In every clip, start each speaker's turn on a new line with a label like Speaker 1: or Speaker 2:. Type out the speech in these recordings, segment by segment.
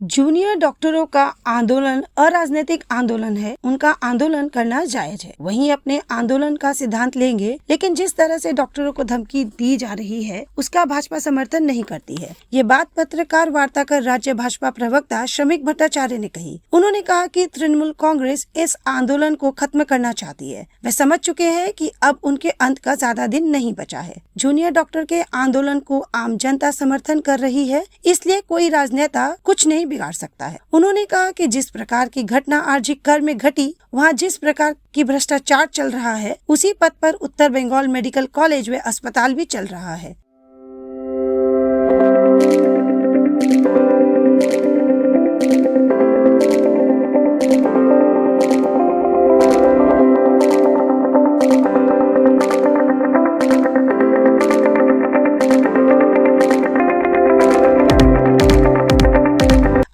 Speaker 1: Junior डॉक्टरों का आंदोलन अराजनीतिक आंदोलन है, उनका आंदोलन करना जायज है। वहीं अपने आंदोलन का सिद्धांत लेंगे, लेकिन जिस तरह से डॉक्टरों को धमकी दी जा रही है उसका भाजपा समर्थन नहीं करती है। ये बात पत्रकार वार्ता कर राज्य भाजपा प्रवक्ता श्रमिक भट्टाचार्य ने कही। उन्होंने कहा कि तृणमूल कांग्रेस इस आंदोलन को खत्म करना चाहती है। वे समझ चुके हैं कि अब उनके अंत का ज्यादा दिन नहीं बचा है। जूनियर डॉक्टर के आंदोलन को आम जनता समर्थन कर रही है, इसलिए कोई राजनेता कुछ नहीं बिगाड़ सकता है। उन्होंने कहा कि जिस प्रकार की घटना आरजी कर में घटी, वहाँ जिस प्रकार की भ्रष्टाचार चल रहा है, उसी पद पर उत्तर बंगाल मेडिकल कॉलेज व अस्पताल भी चल रहा है।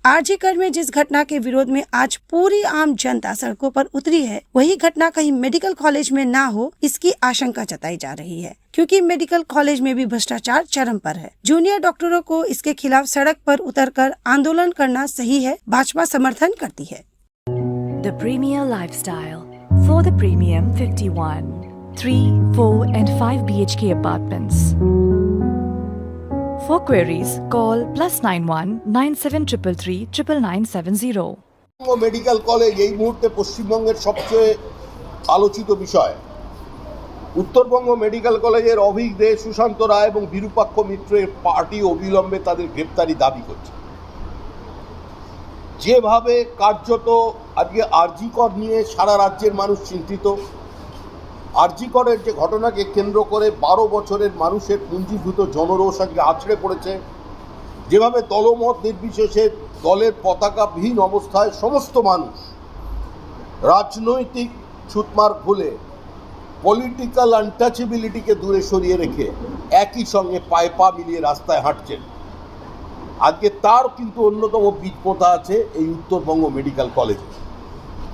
Speaker 1: आरजी कर में जिस घटना के विरोध में आज पूरी आम जनता सड़कों पर उतरी है, वही घटना कहीं मेडिकल कॉलेज में ना हो, इसकी आशंका जताई जा रही है, क्योंकि मेडिकल कॉलेज में भी भ्रष्टाचार चरम पर है। जूनियर डॉक्टरों को इसके खिलाफ सड़क पर उतरकर आंदोलन करना सही है, भाजपा समर्थन करती है।
Speaker 2: The premier lifestyle for the premium 51, 3, 4 and 5 BHK apartments. For queries, call +91 9733 99970.
Speaker 3: Medical college এই মুহূর্তে পশ্চিমবঙ্গের সবচেয়ে আলোচিত বিষয়। উত্তরবঙ্গ মেডিকেল কলেজের অভিজ্ঞ সুশান্ত রায় এবং বিরূপাক্ষ মিত্রের পার্টি অবিলম্বে তাদের গ্রেপ্তারি দাবি করছে। যেভাবে কার্যত আজকে আরজি কর নিয়ে সারা রাজ্যের মানুষ চিন্তিত, আরজি করের যে ঘটনাকে কেন্দ্র করে 12 বছরের মানুষের পুঞ্জীভূত জনরোষ আজকে আছড়ে পড়েছে, যেভাবে দলমত নির্বিশেষে দলের পতাকাবিহীন অবস্থায় সমস্ত মানুষ রাজনৈতিক ছুতমার ভুলে পলিটিক্যাল আনটাচেবিলিটিকে দূরে সরিয়ে রেখে একই সঙ্গে পায়ে পা মিলিয়ে রাস্তায় হাঁটছেন, আজকে তার কিন্তু অন্যতম বীজপোতা আছে এই উত্তরবঙ্গ মেডিকেল কলেজে।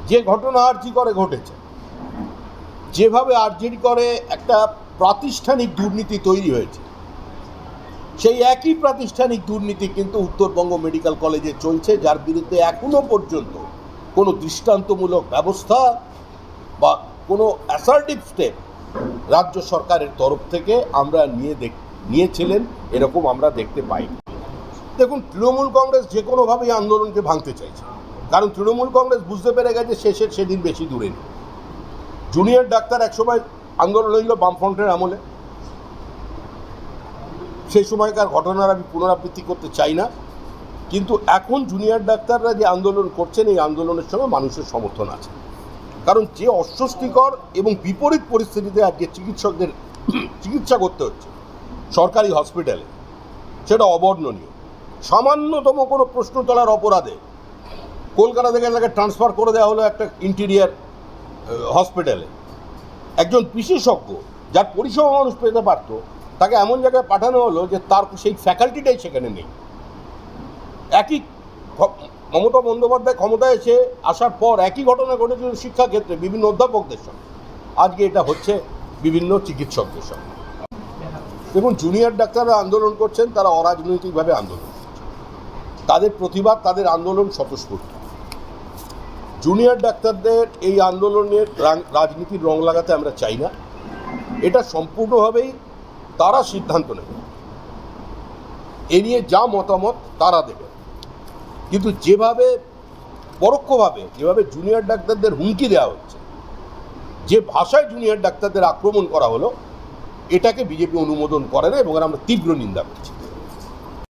Speaker 3: যে ঘটনা আরজি করে ঘটেছে, যেভাবে আরজি করে একটা প্রাতিষ্ঠানিক দুর্নীতি তৈরি হয়েছে, সেই একই প্রাতিষ্ঠানিক দুর্নীতি কিন্তু উত্তরবঙ্গ মেডিকেল কলেজে চলছে, যার বিরুদ্ধে এখনো পর্যন্ত কোনো দৃষ্টান্তমূলক ব্যবস্থা বা কোনো অ্যাসার্টিভ স্টেপ রাজ্য সরকারের তরফ থেকে আমরা নিয়েছিলেন এরকম আমরা দেখতে পাই। দেখুন, তৃণমূল কংগ্রেস যে কোনোভাবেই আন্দোলনকে ভাঙতে চাইছে, কারণ তৃণমূল কংগ্রেস বুঝতে পেরে গেছে শেষের সেদিন বেশি দূরে নেই। জুনিয়র ডাক্তার একসময় আন্দোলন হইল বামফ্রন্টের আমলে, সেই সময়কার ঘটনার আমি পুনরাবৃত্তি করতে চাই না, কিন্তু এখন জুনিয়র ডাক্তাররা যে আন্দোলন করছেন এই আন্দোলনের সঙ্গে মানুষের সমর্থন আছে। কারণ যে অস্বস্তিকর এবং বিপরীত পরিস্থিতিতে আজকে চিকিৎসকদের চিকিৎসা করতে হচ্ছে সরকারি হসপিটালে, সেটা অবর্ণনীয়। সামান্যতম কোনো প্রশ্ন তোলার অপরাধে কলকাতা থেকে তাকে ট্রান্সফার করে দেওয়া হলো একটা ইন্টিরিয়ার হসপিটালে। একজন বিশেষজ্ঞ যার পরিষেবা মানুষ পেতে পারত, তাকে এমন জায়গায় পাঠানো হলো যে তার সেই ফ্যাকাল্টিটাই সেখানে নেই। একই মমতা বন্দ্যোপাধ্যায় ক্ষমতায় এসে আসার পর একই ঘটনা ঘটেছিল শিক্ষাক্ষেত্রে বিভিন্ন অধ্যাপকদের সঙ্গে, আজকে এটা হচ্ছে বিভিন্ন চিকিৎসকদের সঙ্গে। দেখুন, জুনিয়র ডাক্তাররা আন্দোলন করছেন, তারা অরাজনৈতিকভাবে আন্দোলন করছেন, তাদের প্রতিবাদ, তাদের আন্দোলন স্বতঃস্ফূর্ত। জুনিয়র ডাক্তারদের এই আন্দোলনের রাজনীতির রং লাগাতে আমরা চাই না, এটা সম্পূর্ণভাবেই তারা সিদ্ধান্ত নেবে, এ নিয়ে যা মতামত তারা দেবে। কিন্তু যেভাবে পরোক্ষভাবে যেভাবে জুনিয়র ডাক্তারদের হুমকি দেওয়া হচ্ছে, যে ভাষায় জুনিয়র ডাক্তারদের আক্রমণ করা হলো, এটাকে বিজেপি অনুমোদন করে না এবং আমরা তীব্র নিন্দা করছি।